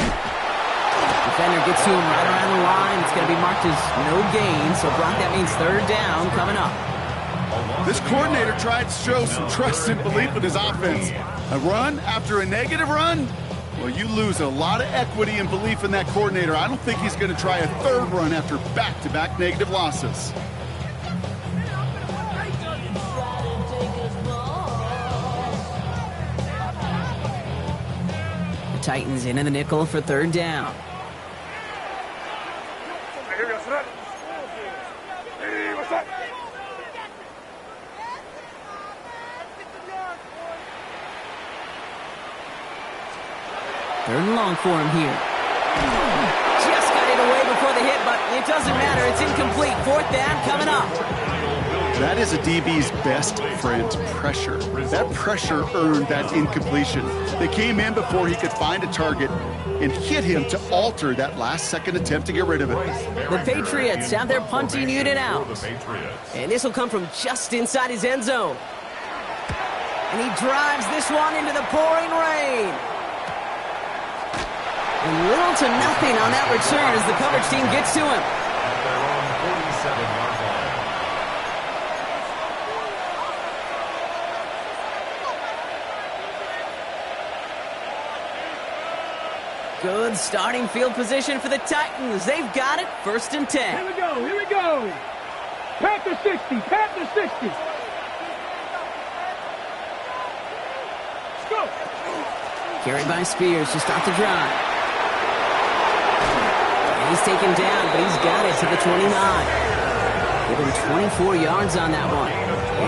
S4: Defender gets to him right around the line. It's going to be marked as no gain. So, Brock, that means 3rd down coming up.
S5: This coordinator tried to show some trust and belief in his offense. A run after a negative run? Well, you lose a lot of equity and belief in that coordinator. I don't think he's going to try a 3rd run after back-to-back negative losses.
S4: The Titans in the nickel for 3rd down.
S6: Hey, here goes tonight. Hey, what's up?
S4: 3rd and long for him here. Just got it away before the hit, but it doesn't matter. It's incomplete. 4th down coming up.
S5: That is a DB's best friend, pressure. That pressure earned that incompletion. They came in before he could find a target and hit him to alter that last-second attempt to get rid of it.
S4: The Patriots have their punting unit out. And this will come from just inside his end zone. And he drives this one into the pouring rain. And little to nothing on that return as the coverage team gets to him.
S3: At their own 47-yard line.
S4: Good starting field position for the Titans. They've got it, 1st and 10.
S6: Here we go, here we go. Panther 60, Panther 60. Let's go.
S4: Carried by Spears to start the drive. And he's taken down, but he's got it to the 29. Give him 24 yards on that one.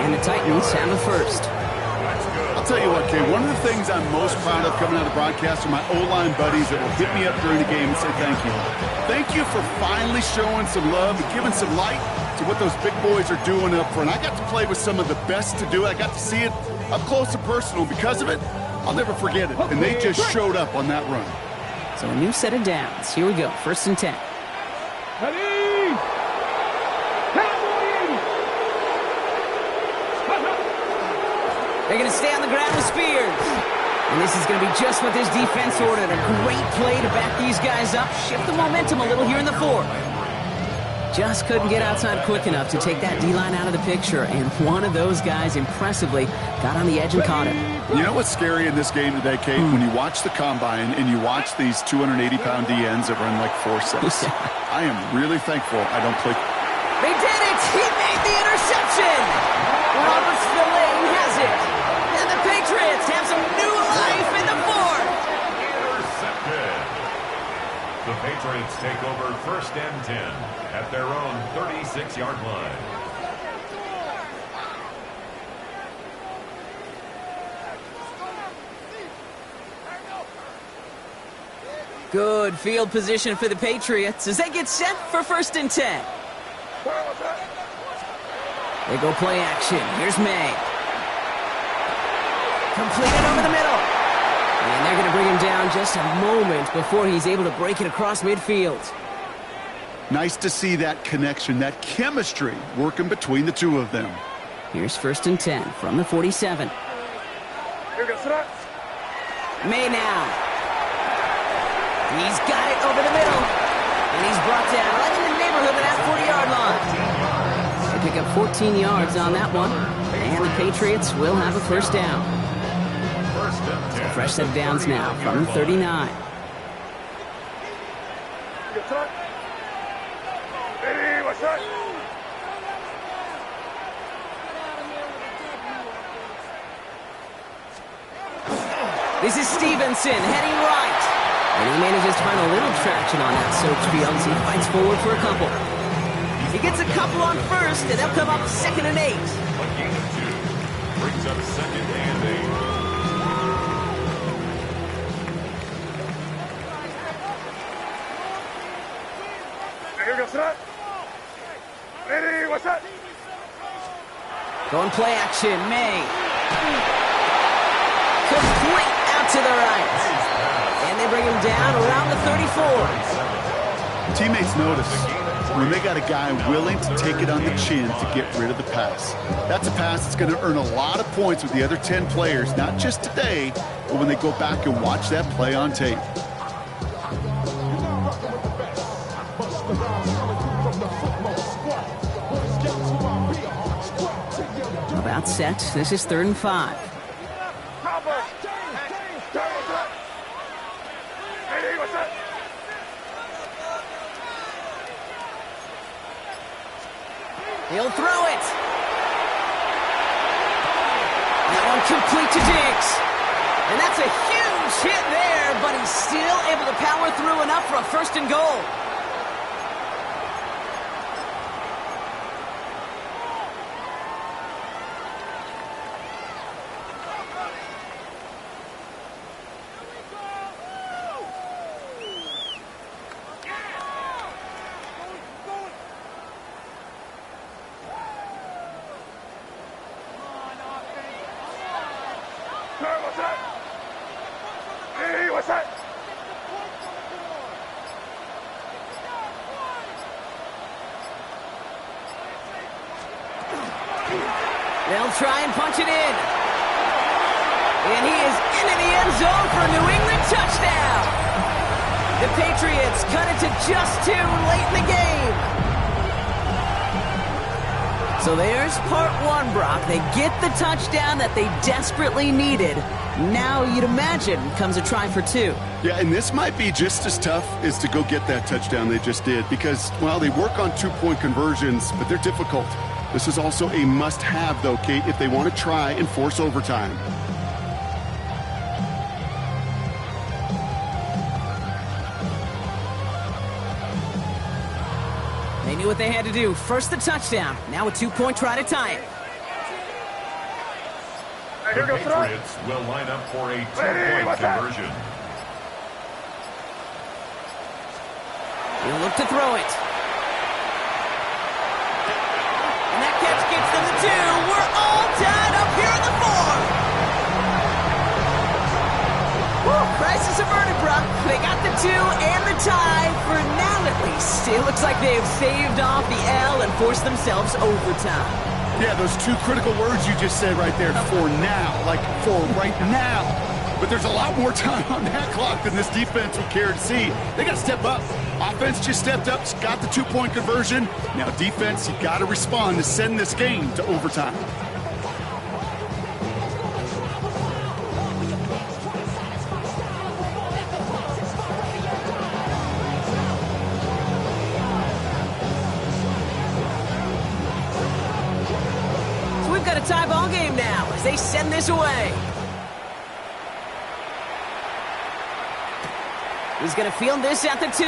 S4: And the Titans have a first.
S5: I'll tell you what, Kay, one of the things I'm most proud of coming out of the broadcast are my O-line buddies that will hit me up during the game and say thank you. Thank you for finally showing some love and giving some light to what those big boys are doing up front. I got to play with some of the best to do it. I got to see it up close and personal. Because of it, I'll never forget it. And they just showed up on that run.
S4: So a new set of downs. Here we go, 1st and 10.
S6: Ready.
S4: They're going to stay on the ground with Spears. And this is going to be just what this defense ordered. A great play to back these guys up, shift the momentum a little here in the 4th. Just couldn't get outside quick enough to take that D-line out of the picture, and one of those guys impressively got on the edge and caught him.
S5: You know what's scary in this game today, Kate? When you watch the combine and you watch these 280-pound DNs that run like 4.6. I am really thankful I don't play.
S4: They did it! He made the interception! Robert Spillane has it! And the Patriots have some new life in the 4th!
S3: Intercepted. The Patriots take over 1st and 10 at their own 36-yard line.
S4: Good field position for the Patriots as they get set for 1st and 10. They go play action. Here's May. Completed over the middle. And they're going to bring him down just a moment before he's able to break it across midfield.
S5: Nice to see that connection, that chemistry working between the two of them.
S4: Here's 1st and 10 from the 47. May now. He's got it over the middle. And he's brought down right in the neighborhood of that 40-yard line. They pick up 14 yards on that one. And the Patriots will have a 1st down. So fresh set of downs now from 39. This is Stevenson heading right. And he manages to find a little traction on that soaked field as he fights forward for a couple. He gets a couple on 1st, and they'll come up 2nd and 8.
S3: A gain of 2 brings up 2nd and 8.
S6: Ready, what's that?
S4: Going play action, May. Complete out to the right. And they bring him down around the 34.
S5: Teammates notice when they got a guy willing to take it on the chin to get rid of the pass. That's a pass that's going to earn a lot of points with the other 10 players, not just today, but when they go back and watch that play on tape.
S4: About set. This is 3rd and 5. He'll throw it. That one complete to Diggs. And that's a huge hit there, but he's still able to power through enough for a 1st and goal.
S6: What's that? Hey, what's that?
S4: They'll try and punch it in. And he is into the end zone for a New England touchdown. The Patriots cut it to just 2 late in the game. So there's part 1, Brock. They get the touchdown that they desperately needed. Now, you'd imagine, comes a try for 2.
S5: Yeah, and this might be just as tough as to go get that touchdown they just did because, well, they work on 2-point conversions, but they're difficult. This is also a must-have, though, Kate, if they want to try and force overtime.
S4: They knew what they had to do. First the touchdown. Now a 2-point try to tie it.
S3: The Patriots will line up for a 2-point conversion.
S4: He'll look to throw it. And that catch gets them the 2. We're all tied up here in the 4. Woo, crisis averted, Brock. They got the 2 and the tie for now at least. It looks like they have saved off the L and forced themselves overtime.
S5: Yeah, those 2 critical words you just said right there, for now, like for right now. But there's a lot more time on that clock than this defense would care to see. They got to step up. Offense just stepped up, got the 2-point conversion. Now defense, you got to respond to send this game to overtime.
S4: Tie ball game now as they send this away. He's going to field this at the 2.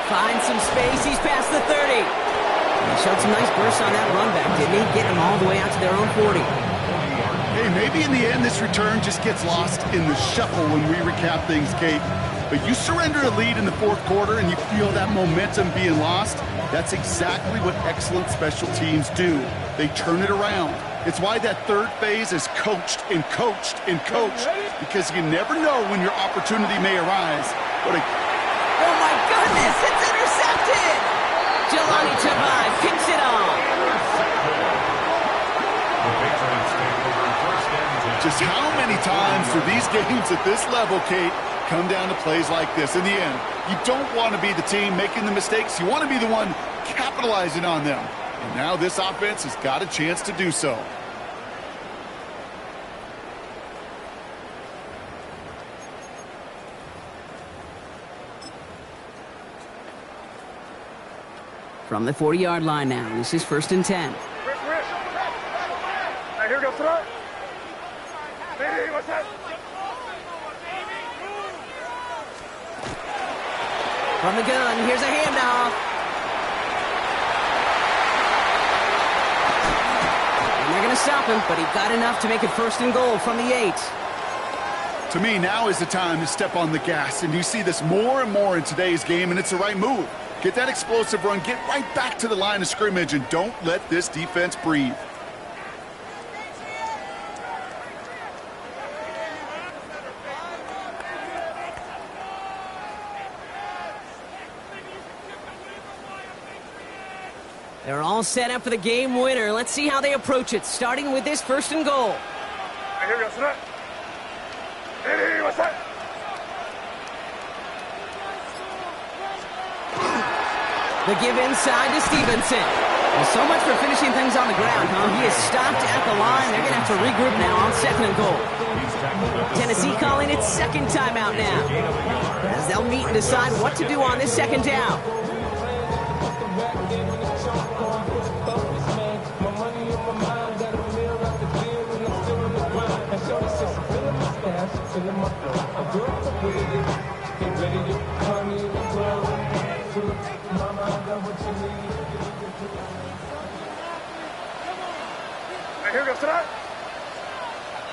S4: Finds some space. He's past the 30. He showed some nice bursts on that run back, didn't he? Getting them all the way out to their own 40.
S5: Hey, maybe in the end this return just gets lost in the shuffle when we recap things, Kate. But you surrender a lead in the 4th quarter and you feel that momentum being lost. That's exactly what excellent special teams do. They turn it around. It's why that 3rd phase is coached and coached and coached, because you never know when your opportunity may arise.
S4: Oh my goodness, it's intercepted! Jelani Tavai picks it off.
S5: Just how many times do these games at this level, Kate, come down to plays like this? In the end, you don't want to be the team making the mistakes. You want to be the one capitalizing on them. And now this offense has got a chance to do so.
S4: From the 40-yard line now, this is 1st and 10.
S6: Hey, here we go, throw. Hey, what's that?
S4: From the gun, here's a handoff. And they're going to stop him, but he got enough to make it 1st and goal from the 8.
S5: To me, now is the time to step on the gas, and you see this more and more in today's game, and it's the right move. Get that explosive run, get right back to the line of scrimmage, and don't let this defense breathe.
S4: They're all set up for the game winner. Let's see how they approach it, starting with this 1st and goal.
S6: Hey, here we go, throw. Hey, what's that?
S4: The give inside to Stevenson. Well, so much for finishing things on the ground, huh? He is stopped at the line. They're going to have to regroup now on 2nd and goal. Tennessee calling its 2nd timeout now, as they'll meet and decide what to do on this 2nd down.
S6: Hey, here we go, throw.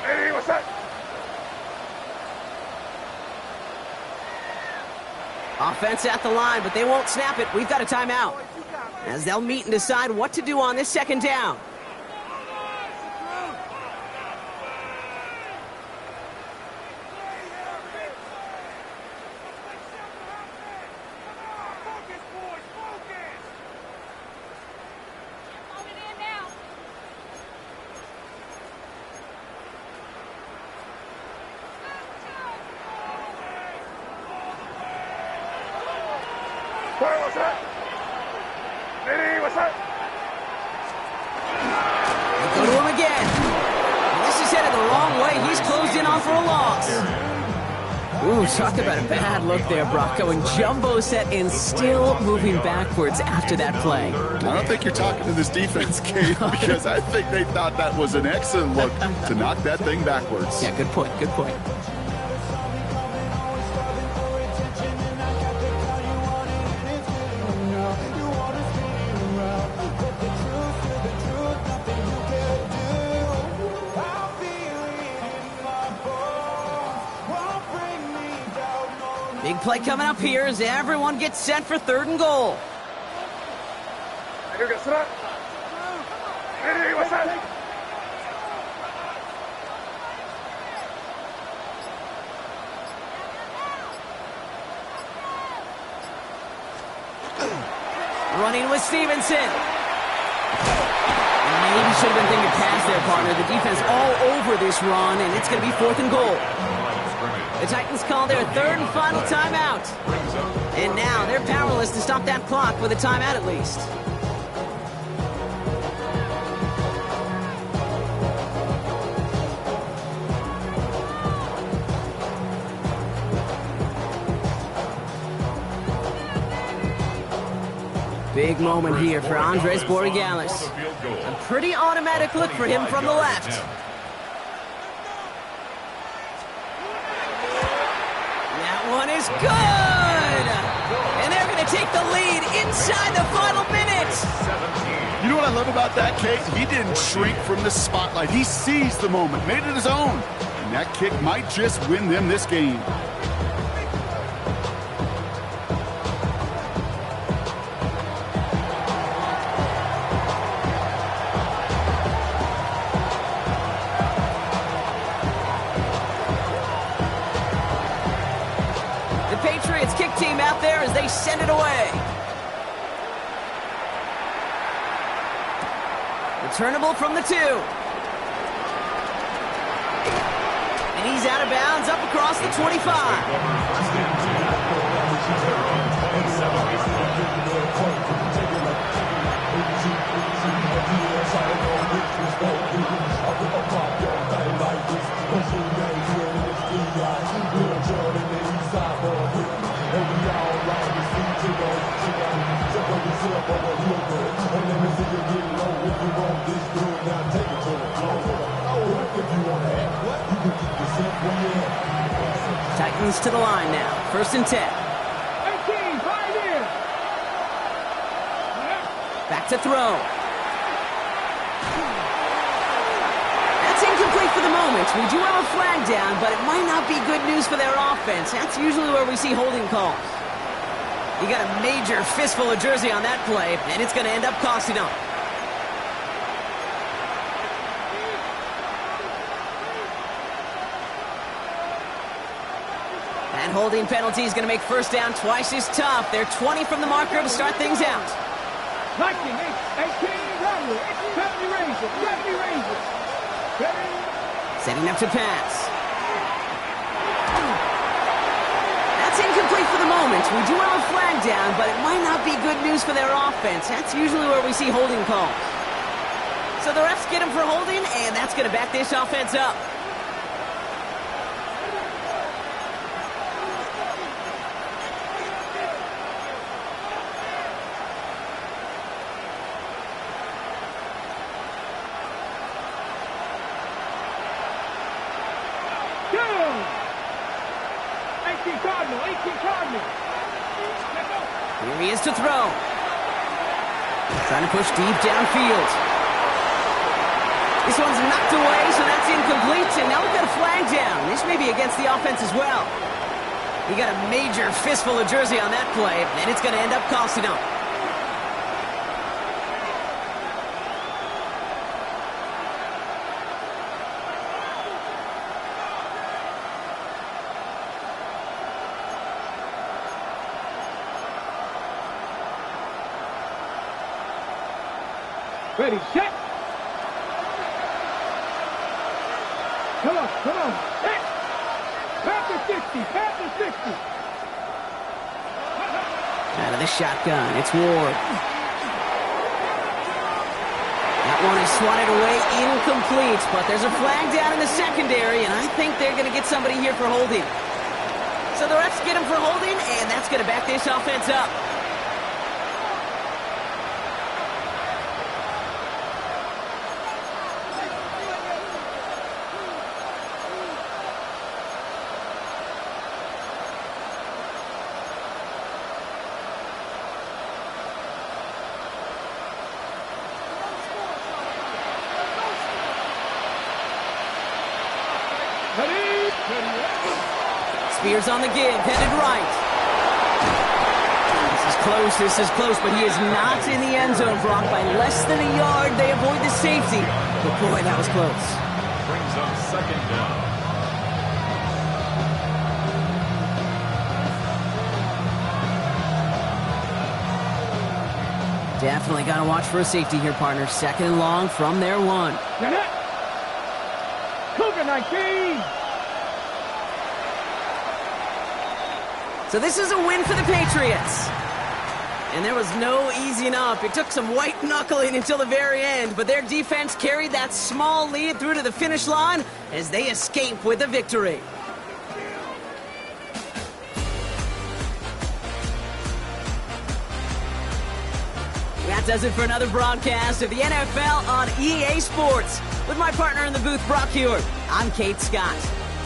S6: Hey, what's that?
S4: Offense at the line, but they won't snap it. We've got a timeout, as they'll meet and decide what to do on this 2nd down.
S6: Where was that? Eddie, what's that?
S4: They go to him again. This is headed the wrong way. He's closed in on for a loss. Ooh, talk about a bad look there, Brock. Going jumbo set and still moving backwards after that play.
S5: I don't think you're talking to this defense, Kate, because I think they thought that was an excellent look to knock that thing backwards.
S4: Yeah, good point, good point. Big play coming up here as everyone gets set for 3rd and goal.
S6: Eddie, what's that? Eddie, what's that?
S4: Running with Stevenson. Maybe should have been thinking pass there, partner. The defense all over this run, and it's going to be 4th and goal. The Titans call their 3rd and final timeout. And now they're powerless to stop that clock with a timeout at least. Big moment here for Andres Borregales. A pretty automatic look for him from the left. One is good! And they're going to take the lead inside the final minute.
S5: You know what I love about that, Kate? He didn't shrink from the spotlight. He seized the moment, made it his own. And that kick might just win them this game.
S4: Team out there as they send it away. Returnable from the 2. And he's out of bounds up across the 25. Titans to the line now. 1st and 10.
S6: 18, right here.
S4: Back to throw. That's incomplete for the moment. We do have a flag down, but it might not be good news for their offense. That's usually where we see holding calls. You got a major fistful of jersey on that play, and it's going to end up costing them. And holding penalty is going to make 1st down twice as tough. They're 20 from the marker to start things out.
S6: 19, 18, Rodley, 70 Rangers, 70 Rangers.
S4: Setting up to pass. That's incomplete for the moment. We do have a flag down, but it might not be good news for their offense. That's usually where we see holding calls. So the refs get him for holding, and that's going to back this offense up. Here he is to throw. Trying to push deep downfield. This one's knocked away, so that's incomplete, and now we've got a flag down. This may be against the offense as well. We got a major fistful of jersey on that play, and it's going to end up costing them.
S6: Ready, set. Come on, come on. Pass the 60, pass the 60.
S4: Out of the shotgun, it's Ward. That one is swatted away, incomplete, but there's a flag down in the secondary, and I think they're going to get somebody here for holding. So the refs get him for holding, and that's going to back this offense up. Spears on the give, headed right. This is close, but he is not in the end zone. Brock by less than a yard. They avoid the safety. But boy, that was close.
S3: Brings up second down.
S4: Definitely got to watch for a safety here, partner. Second and long from their one.
S6: Cougar 19!
S4: So this is a win for the Patriots. And there was no easing up. It took some white knuckling until the very end, but their defense carried that small lead through to the finish line as they escape with a victory. That does it for another broadcast of the NFL on EA Sports. With my partner in the booth, Brock Hewitt, I'm Kate Scott.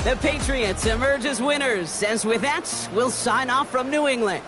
S4: The Patriots emerge as winners, as with that, we'll sign off from New England.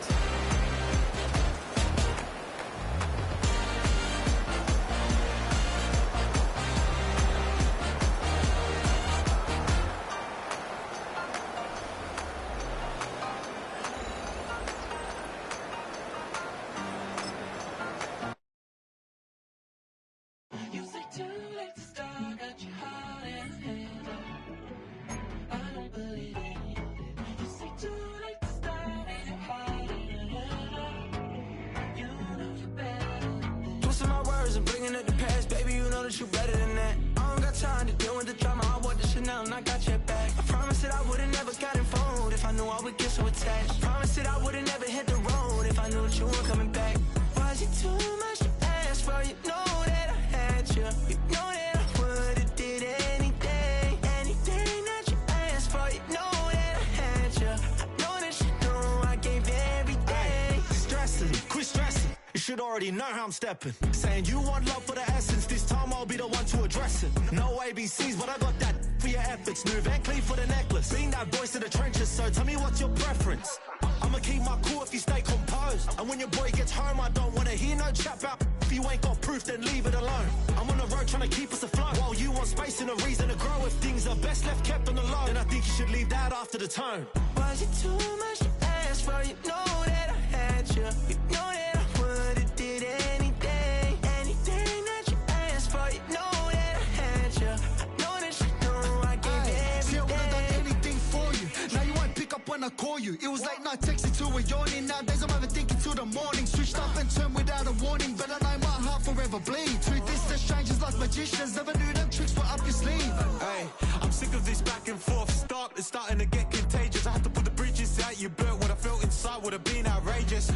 S2: Twisting my words and bringing up the past, baby, you know that you better than that. I don't got time to deal with the drama, I want the Chanel and I got your back. I promise that I would've never gotten phoned if I knew I would get so attached. I promise that I would've never hit the road if I knew that you weren't coming back. Was it too much to ask for? You know that I had you. You know that I would've did anything, anything that you asked for. You know that I had you. I know that you know I gave everything.
S8: Stressing, quit stressing. You should already know how I'm stepping. Saying you want love for the essence. This time I'll be the one to address it. No ABCs, but I got that for your efforts. New Van Cleef for the necklace. Being that voice in the trenches, so tell me what's your preference. I'ma keep my cool if you stay composed. And when your boy gets home, I don't wanna hear no chat about. If you ain't got proof, then leave it alone. I'm on the road trying to keep us afloat. While you want space and a reason to grow. If things are best left kept on the low, then I think you should leave that after the tone.
S2: Was it too much to ask for? You know that I had you. You know that I would've did anything, anything that you asked for. You know that I had you. I know that you know I gave everything.
S7: See, I would've done anything for you. Now you won't pick up when I call you. It was late night texting to a yawning. Nowadays I'm overthinking till the morning. Switched up and turned without a warning, but I know my heart forever bleeds. Truth is, the strangers like magicians. Never knew them tricks were up your sleeve.
S8: Hey, I'm sick of this back and forth. Stop, it's starting to get contagious. I had to put the bridges out you built. What I felt inside would have been outrageous.